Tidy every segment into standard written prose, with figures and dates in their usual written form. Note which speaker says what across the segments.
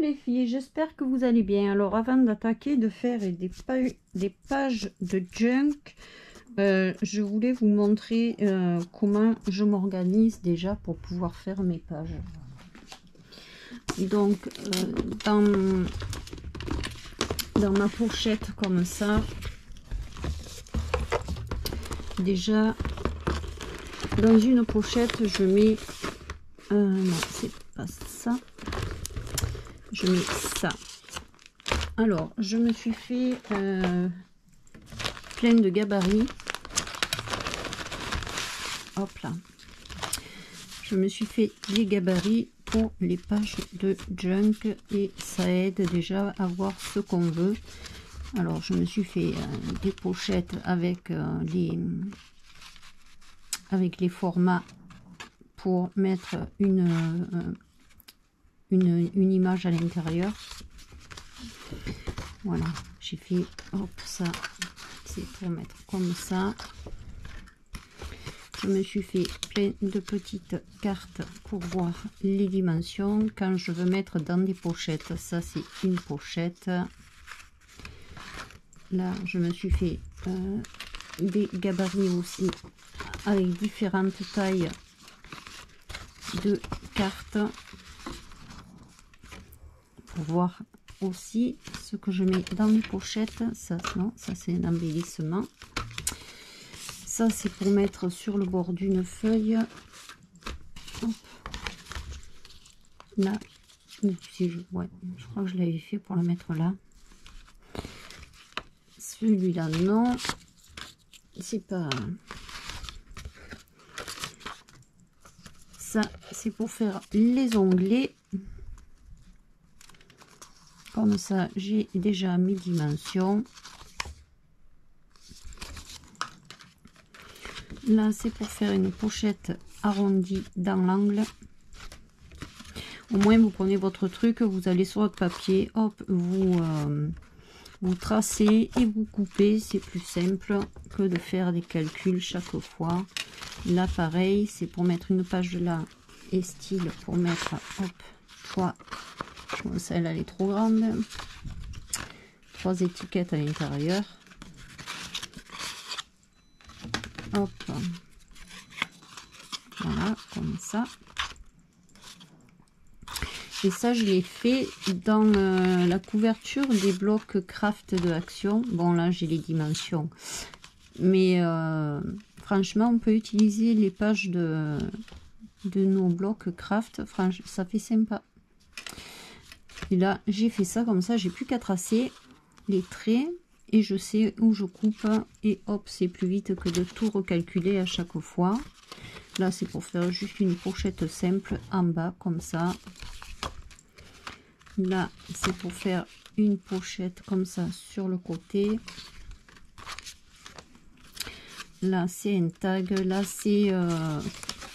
Speaker 1: les filles, j'espère que vous allez bien. Alors avant d'attaquer, de faire des pages de junk, je voulais vous montrer comment je m'organise déjà pour pouvoir faire mes pages. Donc dans ma pochette comme ça, déjà dans une pochette je mets non c'est pas ça, je mets ça. Alors je me suis fait plein de gabarits. Hop là, je me suis fait des gabarits pour les pages de junk et ça aide déjà à voir ce qu'on veut. Alors je me suis fait des pochettes avec les formats pour mettre une image à l'intérieur. Voilà, j'ai fait, hop, ça c'est pour mettre comme ça. Je me suis fait plein de petites cartes pour voir les dimensions quand je veux mettre dans des pochettes. Ça c'est une pochette. Là je me suis fait des gabarits aussi avec différentes tailles de cartes pour voir aussi ce que je mets dans les pochettes. Ça non, ça c'est un embellissement. Ça c'est pour mettre sur le bord d'une feuille. Hop. Là, ouais, je crois que je l'avais fait pour le mettre là. Celui-là non, c'est pas. Ça c'est pour faire les onglets. Comme ça j'ai déjà mes dimensions. Là c'est pour faire une pochette arrondie dans l'angle. Au moins vous prenez votre truc, vous allez sur votre papier, hop, vous tracez et vous coupez. C'est plus simple que de faire des calculs chaque fois. Là pareil, c'est pour mettre une page de là et style pour mettre, hop, 3, celle-là elle est trop grande, 3 étiquettes à l'intérieur. Hop, voilà, comme ça. Et ça je l'ai fait dans la couverture des blocs craft de Action. Bon là j'ai les dimensions, mais franchement on peut utiliser les pages de nos blocs craft. Franchement ça fait sympa. Et là j'ai fait ça comme ça, j'ai plus qu'à tracer les traits et je sais où je coupe et hop, c'est plus vite que de tout recalculer à chaque fois. Là c'est pour faire juste une pochette simple en bas comme ça. Là c'est pour faire une pochette comme ça sur le côté. Là c'est un tag. Là c'est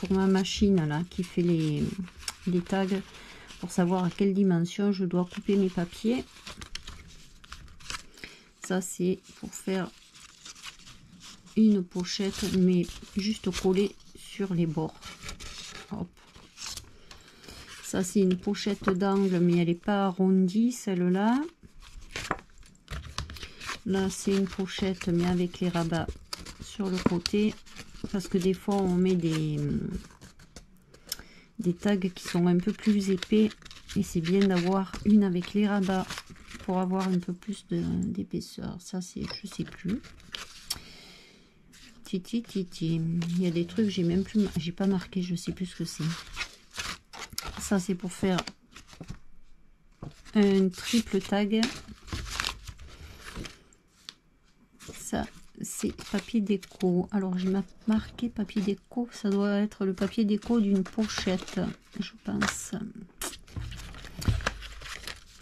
Speaker 1: pour ma machine là qui fait les tags, pour savoir à quelle dimension je dois couper mes papiers. Ça c'est pour faire une pochette mais juste collée sur les bords. Hop. Ça c'est une pochette d'angle mais elle n'est pas arrondie celle-là. Là c'est une pochette mais avec les rabats sur le côté, parce que des fois on met des tags qui sont un peu plus épais et c'est bien d'avoir une avec les rabats pour avoir un peu plus d'épaisseur. Ça c'est, je sais plus, titi. Il y a des trucs j'ai même plus, j'ai pas marqué, je sais plus ce que c'est. Ça c'est pour faire un triple tag. Ça c'est papier déco. Alors j'ai marqué papier déco, ça doit être le papier déco d'une pochette je pense.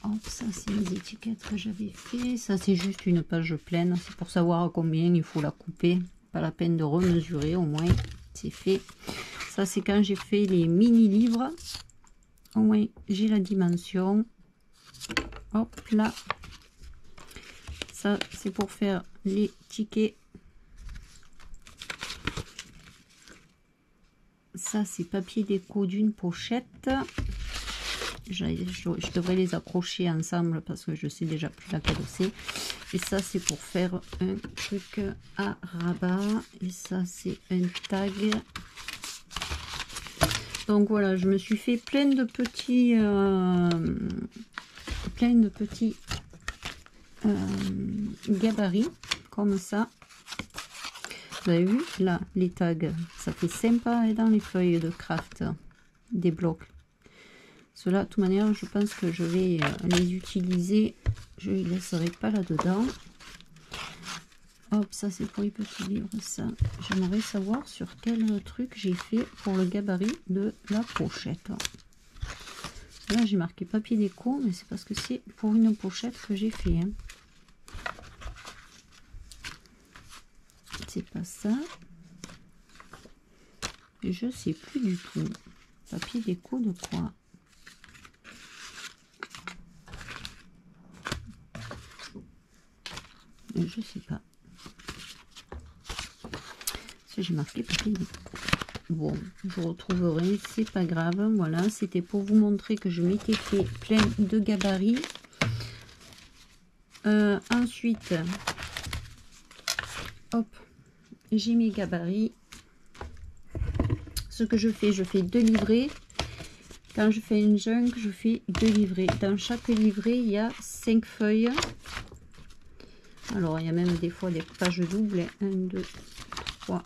Speaker 1: Hop, ça c'est les étiquettes que j'avais fait. Ça c'est juste une page pleine, c'est pour savoir combien il faut la couper, pas la peine de remesurer, au moins c'est fait. Ça c'est quand j'ai fait les mini livres, au moins j'ai la dimension. Hop là, ça c'est pour faire les tickets. Ça c'est papier déco d'une pochette. je devrais les accrocher ensemble parce que je sais déjà plus laquelle c'est. Et ça, c'est pour faire un truc à rabat. Et ça, c'est un tag. Donc voilà, je me suis fait plein de petits gabarits comme ça. Vous avez vu là les tags, ça fait sympa et dans les feuilles de craft des blocs. Cela, de toute manière, je pense que je vais les utiliser. Je les laisserai pas là-dedans. Hop, ça c'est pour les petits livres. Ça, j'aimerais savoir sur quel truc j'ai fait pour le gabarit de la pochette. Là, j'ai marqué papier déco, mais c'est parce que c'est pour une pochette que j'ai fait. Hein. C'est pas ça. Je sais plus du tout. Papier déco de quoi? Je sais pas. J'ai marqué papier déco. Bon, je retrouverai, c'est pas grave. Voilà, c'était pour vous montrer que je m'étais fait plein de gabarits. Ensuite, hop, j'ai mes gabarits. Ce que je fais 2 livrets. Quand je fais une junk, je fais 2 livrets. Dans chaque livret, il y a 5 feuilles. Alors, il y a même des fois des pages doubles. 1, 2, 3,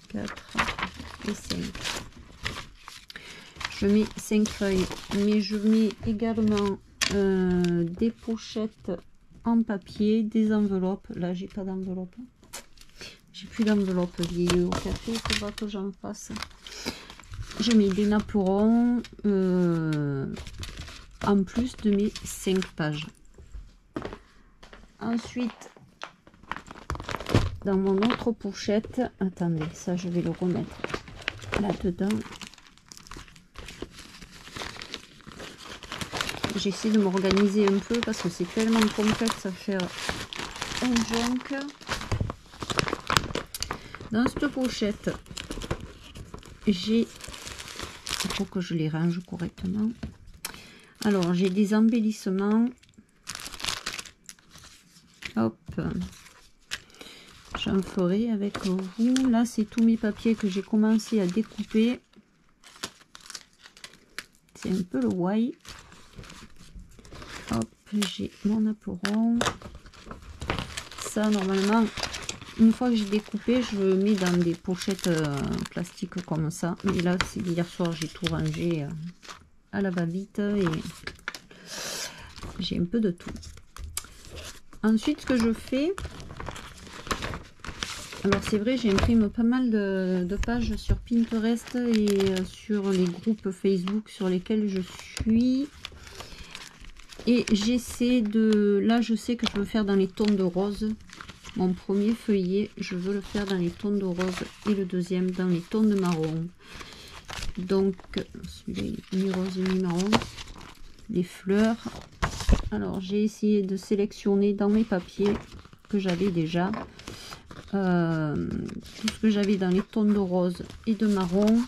Speaker 1: 4 et 5. Je mets 5 feuilles, mais je mets également des pochettes en papier, des enveloppes. Là, j'ai pas d'enveloppe. J'ai plus d'enveloppe liée au café, il faudra que j'en fasse. Je mets des napperons en plus de mes 5 pages. Ensuite, dans mon autre pochette, attendez, ça je vais le remettre là-dedans. J'essaie de m'organiser un peu parce que c'est tellement complexe à faire un junk. Dans cette pochette, j'ai, il faut que je les range correctement. Alors, j'ai des embellissements. Hop. J'en ferai avec vous. Là, c'est tous mes papiers que j'ai commencé à découper. C'est un peu le why. Hop, j'ai mon apéron. Ça, normalement, une fois que j'ai découpé, je le mets dans des pochettes plastiques comme ça. Mais là, hier soir, j'ai tout rangé à la va-vite et j'ai un peu de tout. Ensuite, ce que je fais, alors c'est vrai, j'imprime pas mal de pages sur Pinterest et sur les groupes Facebook sur lesquels je suis. Et j'essaie de... Là, je sais que je veux faire dans les tons de rose. Mon premier feuillet, je veux le faire dans les tons de rose et le deuxième dans les tons de marron. Donc, celui-là, mi-rose et mi-marron. Les fleurs. Alors, j'ai essayé de sélectionner dans mes papiers que j'avais déjà. Tout ce que j'avais dans les tons de rose et de marron.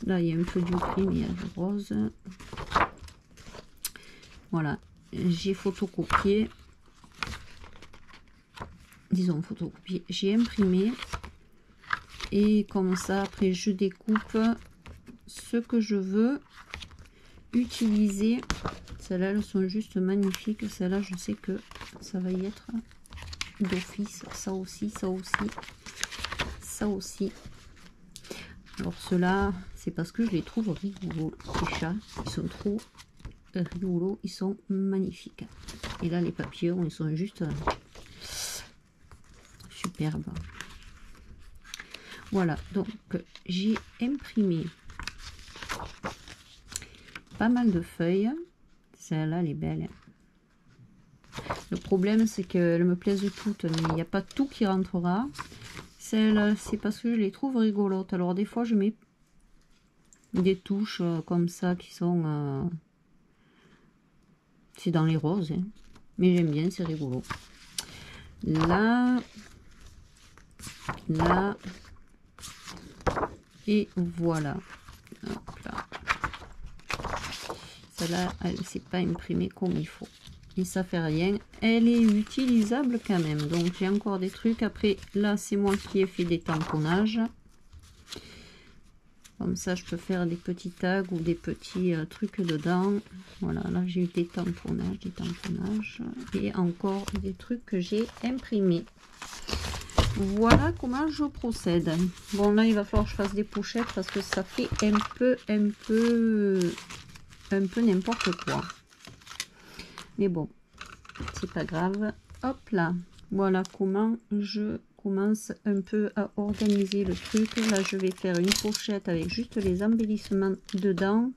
Speaker 1: Là, il y a un peu du gris, mais il y a du rose. Voilà, j'ai photocopié. Disons photocopié, j'ai imprimé. Et comme ça, après, je découpe ce que je veux utiliser. Celles-là, elles sont juste magnifiques. Celles-là, je sais que ça va y être d'office. Ça aussi, ça aussi, ça aussi. Alors ceux-là, c'est parce que je les trouve rigoureux. Les chats, ils sont trop rigoureux, ils sont magnifiques. Et là, les papillons, ils sont juste superbes. Voilà, donc j'ai imprimé pas mal de feuilles. Celle-là, elle est belle. Le problème, c'est qu'elles me plaisent toutes, mais il n'y a pas tout qui rentrera. Celle-là, c'est parce que je les trouve rigolotes. Alors, des fois, je mets des touches comme ça qui sont... c'est dans les roses, hein. Mais j'aime bien, c'est rigolo. Là, là, Et voilà. Hop là. Celle-là, elle ne s'est pas imprimée comme il faut. Et ça fait rien. Elle est utilisable quand même. Donc j'ai encore des trucs. Après, là, c'est moi qui ai fait des tamponnages. Comme ça, je peux faire des petits tags ou des petits trucs dedans. Voilà, là, j'ai eu des tamponnages. Et encore des trucs que j'ai imprimés. Voilà comment je procède. Bon, là, il va falloir que je fasse des pochettes parce que ça fait un peu n'importe quoi. Mais bon, c'est pas grave. Hop là, voilà comment je commence un peu à organiser le truc. Là, je vais faire une pochette avec juste les embellissements dedans.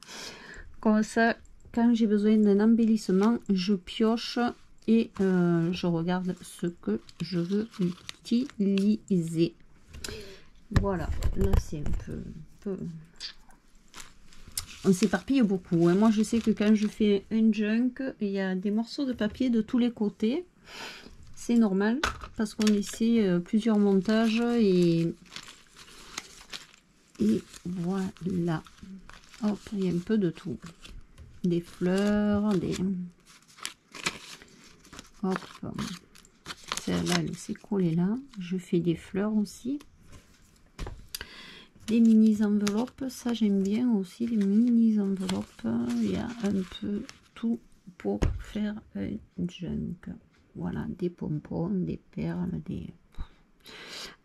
Speaker 1: Comme ça, quand j'ai besoin d'un embellissement, je pioche et je regarde ce que je veux utiliser. Voilà, là c'est un peu... On s'éparpille beaucoup. Hein. Moi, je sais que quand je fais un junk, il y a des morceaux de papier de tous les côtés. C'est normal parce qu'on essaie plusieurs montages et voilà. Hop, il y a un peu de tout. Des fleurs, des... Hop. Celle-là, elle s'est collée là. Je fais des fleurs aussi. Des mini enveloppes, ça j'aime bien aussi, les mini enveloppes. Il y a un peu tout pour faire un junk. Voilà, des pompons, des perles,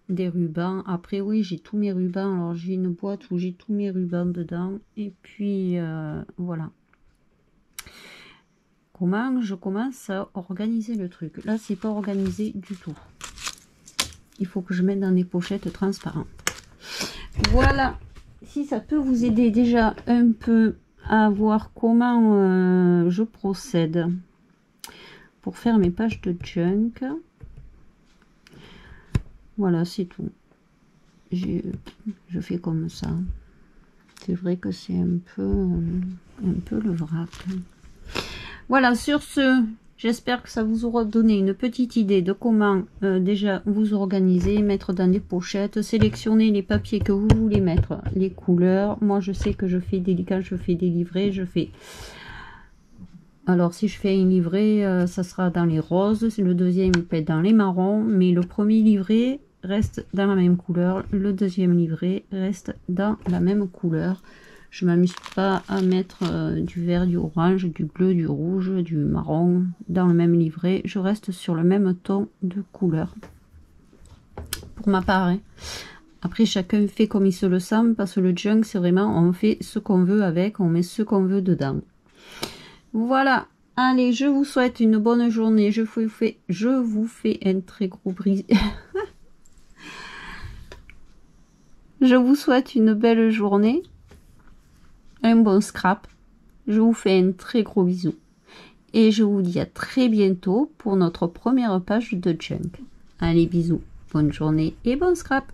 Speaker 1: des rubans. Après, oui, j'ai tous mes rubans. Alors, j'ai une boîte où j'ai tous mes rubans dedans. Et puis, voilà. Comment je commence à organiser le truc? Là, c'est pas organisé du tout. Il faut que je mette dans des pochettes transparentes. Voilà, si ça peut vous aider déjà un peu à voir comment je procède pour faire mes pages de junk. Voilà, c'est tout. Je fais comme ça. C'est vrai que c'est un peu le vrac. Voilà, sur ce, j'espère que ça vous aura donné une petite idée de comment déjà vous organiser, mettre dans des pochettes, sélectionner les papiers que vous voulez mettre, les couleurs. Moi, je sais que je fais quand je fais des livrets, je fais... Alors, si je fais un livret, ça sera dans les roses. Le deuxième, il peut être dans les marrons. Mais le premier livret reste dans la même couleur. Le deuxième livret reste dans la même couleur. Je m'amuse pas à mettre du vert, du orange, du bleu, du rouge, du marron dans le même livret. Je reste sur le même ton de couleur. Pour ma part. Hein. Après, chacun fait comme il se le sent. Parce que le junk, c'est vraiment, on fait ce qu'on veut avec. On met ce qu'on veut dedans. Voilà. Allez, je vous souhaite une bonne journée. Je vous fais un très gros brise. Je vous souhaite une belle journée. Un bon scrap. Je vous fais un très gros bisou. Et je vous dis à très bientôt pour notre première page de junk. Allez, bisous. Bonne journée et bon scrap.